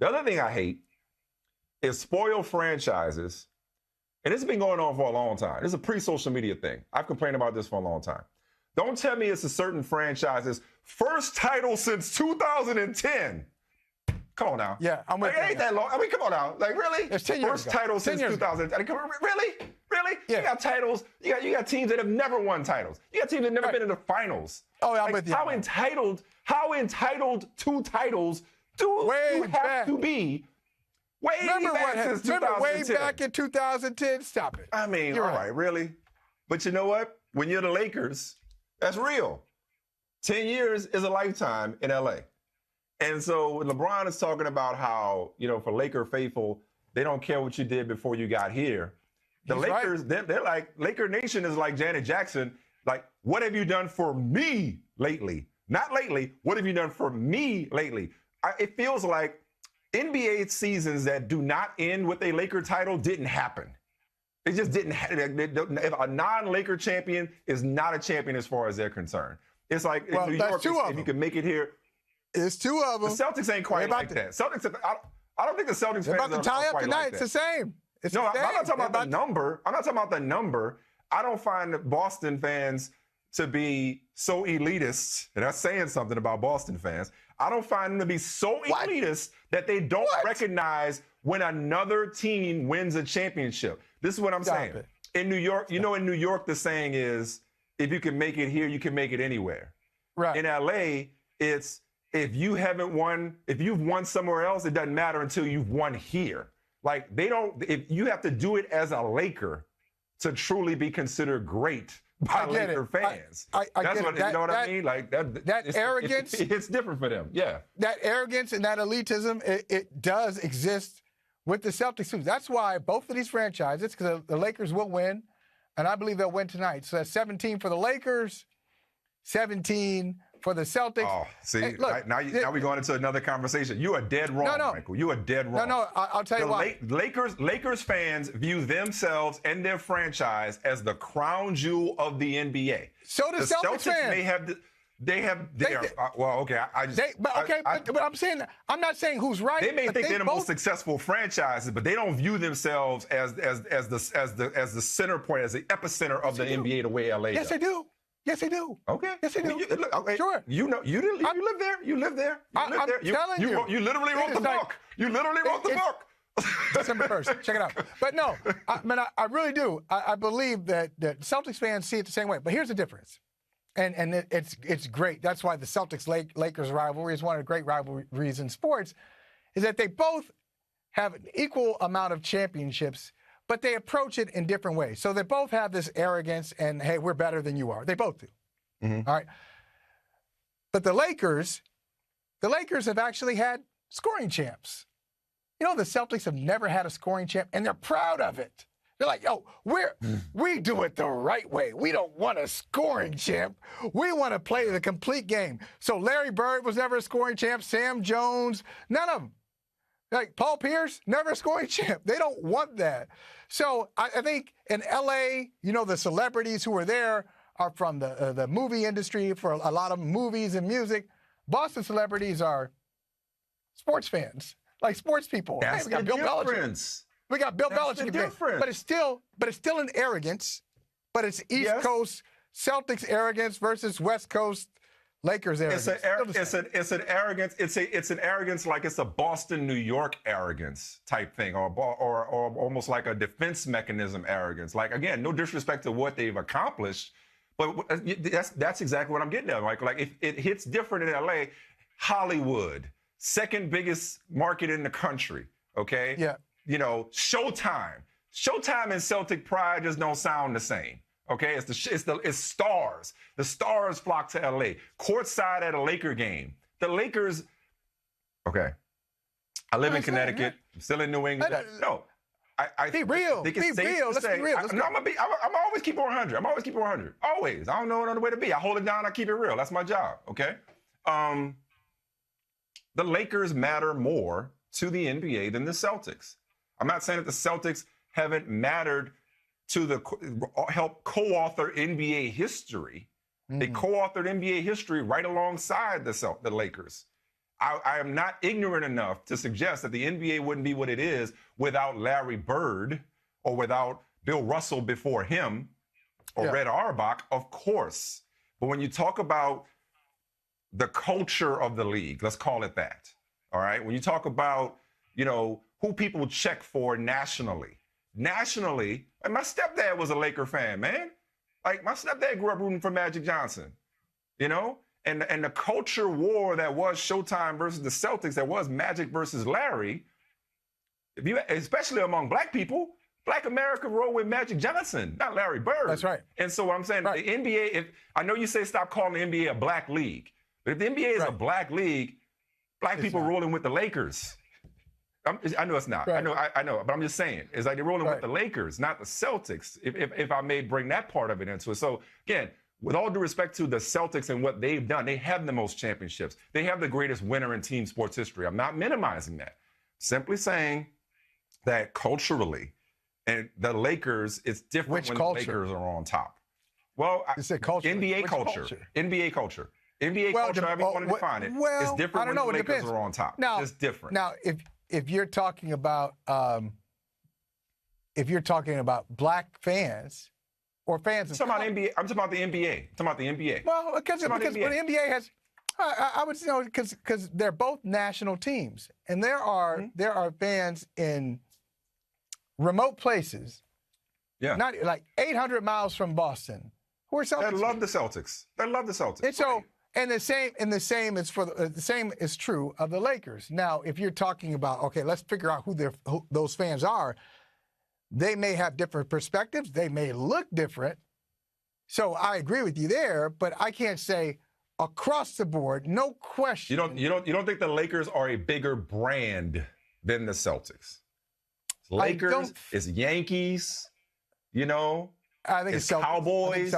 The other thing I hate is spoiled franchises, and this has been going on for a long time. This is a pre-social media thing. I've complained about this for a long time. Don't tell me it's a certain franchise's first title since 2010. Come on now. Yeah, I'm with you. It ain't that long. I mean, come on now. Like, really? It's 10 years First ago. title since 2010. Really? Really? Yeah. You got titles. You got teams that have never won titles. You got teams that have never been in the finals. Oh, I'm with you. How entitled to titles do you have to be? Remember way back in 2010? Stop it. I mean, You're all right, really? But you know what? When you're the Lakers, that's real. 10 years is a lifetime in LA. And so when LeBron is talking about how, for Laker faithful, they don't care what you did before you got here. The Lakers, right. they're like, Laker Nation is like Janet Jackson. Like, what have you done for me lately? Not lately. What have you done for me lately? It feels like NBA seasons that do not end with a Laker title didn't happen. It just didn't happen. A non-Laker champion is not a champion as far as they're concerned. It's like in New York, if you can make it here. It's two of them. The Celtics ain't quite like that. Celtics, I don't think the Celtics fans about to tie up tonight. Like it's the same. I'm not talking about the number. I'm not talking about the number. I don't find the Boston fans to be so elitist, and that's saying something about Boston fans. I don't find them to be so elitist that they don't recognize when another team wins a championship. This is what I'm saying. In New York, in New York, the saying is, if you can make it here, you can make it anywhere. Right. In LA, it's if you've won somewhere else, it doesn't matter until you've won here. Like if you have to do it as a Laker to truly be considered great by Laker fans. That's what, you know what I mean? Like that arrogance. It's different for them. Yeah. That arrogance and that elitism, it does exist with the Celtics too. That's why both of these franchises, because the Lakers will win, and I believe they'll win tonight. So that's 17 for the Lakers, 17 for the Celtics. Oh, see, hey, look, now we're going into another conversation. You are dead wrong, Michael. You are dead wrong. No, I'll tell you why. Lakers fans view themselves and their franchise as the crown jewel of the NBA. So do Celtics fans. But I'm saying, I'm not saying who's right. They may think they're the most successful franchises, but they don't view themselves as the center point, as the epicenter of the NBA the way LA does. Yes, they do. Yes, they do. Okay. Yes, they do. Sure. You live there. You live there. I'm telling you. You literally wrote the book. You literally wrote the book. December 1st. Check it out. But no, I really do. I believe that Celtics fans see it the same way. But here's the difference. And it's great. That's why the Celtics-Lakers rivalry is one of the great rivalries in sports, is that they both have an equal amount of championships, but they approach it in different ways. So they both have this arrogance and, hey, we're better than you are. They both do. Mm-hmm. All right. But the Lakers have actually had scoring champs. The Celtics have never had a scoring champ, and they're proud of it. They're like, we do it the right way. We don't want a scoring champ. We want to play the complete game. So Larry Bird was never a scoring champ. Sam Jones, none of them. Like Paul Pierce, never a scoring champ. They don't want that. So I think in LA, the celebrities who are there are from the movie industry, for a lot of movies and music. Boston celebrities are sports fans, like sports people. That's the difference. We got Bill Belichick, but it's still an arrogance. But it's East Coast Celtics arrogance versus West Coast Lakers arrogance. It's an arrogance. It's an arrogance like it's a Boston, New York arrogance type thing, or almost like a defense mechanism arrogance. Like, again, no disrespect to what they've accomplished, but that's exactly what I'm getting at. Like if it hits different in LA, Hollywood, second biggest market in the country. Okay. Yeah. Showtime and Celtic pride just don't sound the same. Okay, it's stars. The stars flock to LA. Courtside at a Laker game. The Lakers. Okay, I live in Connecticut. I'm still in New England. No, be real. Let's be real. I'm always keep it 100. I'm always keep it 100. Always. I don't know another way to be. I hold it down. I keep it real. That's my job. Okay. The Lakers matter more to the NBA than the Celtics. I'm not saying that the Celtics haven't mattered to help co-author NBA history. Mm-hmm. They co-authored NBA history right alongside the Lakers. I am not ignorant enough to suggest that the NBA wouldn't be what it is without Larry Bird or without Bill Russell before him or Red Auerbach, of course. But when you talk about the culture of the league, let's call it that, all right? When you talk about, who people check for nationally, and my stepdad was a Laker fan, man. Like, my stepdad grew up rooting for Magic Johnson, And the culture war that was Showtime versus the Celtics, that was Magic versus Larry, especially among black people, Black America rolled with Magic Johnson, not Larry Bird. That's right. And so I'm saying the NBA, I know you say stop calling the NBA a black league, but if the NBA is a black league, black people rolling with the Lakers. I know it's not. Right. I know, but I'm just saying, it's like they're rolling with the Lakers, not the Celtics, if I may bring that part of it into it. So again, with all due respect to the Celtics and what they've done, they have the most championships. They have the greatest winner in team sports history. I'm not minimizing that. Simply saying that culturally, and the Lakers, it's different when the Lakers are on top. Well, you said culture. NBA culture. NBA culture. NBA culture, however you want to define it, it's different when the Lakers are on top. Now, it's different. Now, if you're talking about black fans or fans, I'm talking about the NBA. Well, because the NBA has, I would say, because they're both national teams, and there are fans in remote places, not like 800 miles from Boston, who are Celtics. They love the Celtics. And so. And the same is true of the Lakers. Now, if you're talking about, okay, let's figure out who those fans are. They may have different perspectives. They may look different. So I agree with you there, but I can't say across the board, no question. You don't think the Lakers are a bigger brand than the Celtics? Lakers, it's Yankees, I think it's Cowboys.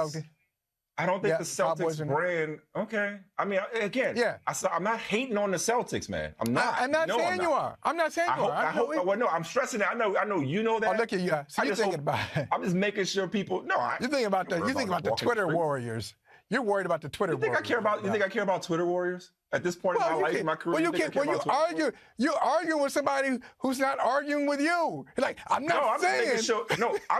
I don't think the Celtics brand. Okay, I mean, again, I'm not hating on the Celtics, man. I'm not. I'm not saying you are. I'm not saying you are. Well, no, I'm stressing it. I know you know that. Oh, look at you. So you're thinking about it. I'm just making sure people. No, you're thinking about the Twitter warriors. You're worried about the Twitter warriors. You think I care about Twitter warriors at this point in my life, in my career? You're arguing with somebody who's not arguing with you. Like, I'm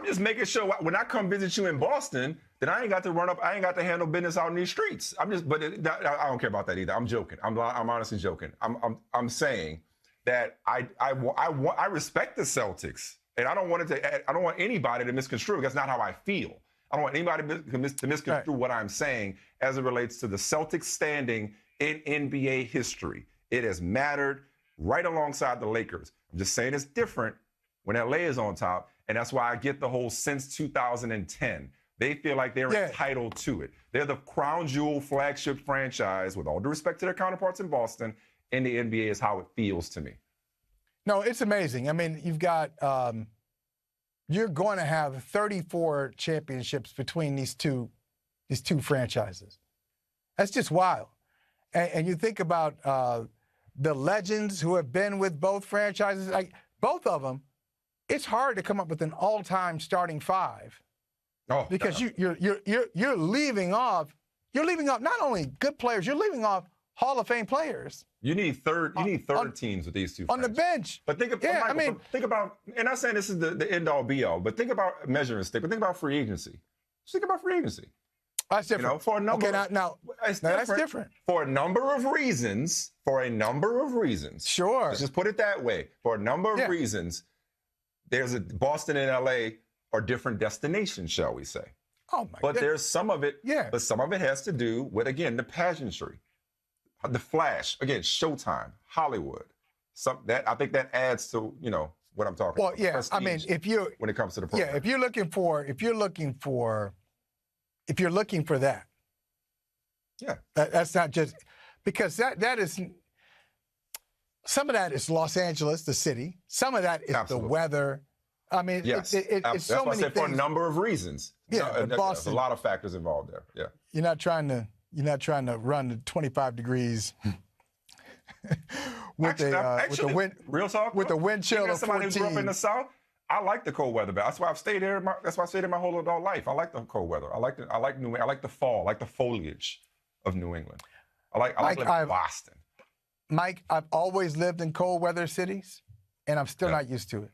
just making sure when I come visit you in Boston, then I ain't got to run up. I ain't got to handle business out in these streets. I don't care about that either. I'm joking. I'm honestly joking. I'm saying that I respect the Celtics, and I don't want anybody to misconstrue. That's not how I feel. I don't want anybody to misconstrue what I'm saying as it relates to the Celtics standing in NBA history. It has mattered right alongside the Lakers. I'm just saying it's different when LA is on top, and that's why I get the whole since 2010. They feel like they're entitled to it. They're the crown jewel flagship franchise, with all due respect to their counterparts in Boston, in the NBA is how it feels to me. No, it's amazing. I mean, you've got you're going to have 34 championships between these two franchises. That's just wild. And you think about the legends who have been with both franchises, like both of them. It's hard to come up with an all-time starting five. Oh, because you're leaving off not only good players, you're leaving off Hall of Fame players. You need third teams with these two on the bench. But think about, and I'm saying this is the end all be all, but think about measuring stick. But think about free agency. Just think about free agency. That's different. For a number. Okay, now that's different. For a number of reasons. Sure. Let's just put it that way. For a number of reasons, there's Boston and LA are different destinations, shall we say? Oh my! But there's some of it. Yeah. But some of it has to do with, again, the pageantry. The Flash, again, Showtime, Hollywood. I think that adds to what I'm talking about. Well, yeah, I mean, when it comes to the program. if you're looking for that, that's not just because that is some of that is Los Angeles, the city. Some of that is the weather. I mean, it's so many things. That's why I said for a number of reasons. Yeah, Boston, there's a lot of factors involved there. Yeah, you're not trying to run to 25 degrees with the wind. Real talk. With the wind chill of 14. Somebody who grew up in the South, I like the cold weather. That's why I've stayed there. That's why I stayed there my whole adult life. I like the cold weather. I like New England. I like the fall. I like the foliage of New England. I like living in Boston. Mike, I've always lived in cold weather cities, and I'm still Yeah. not used to it.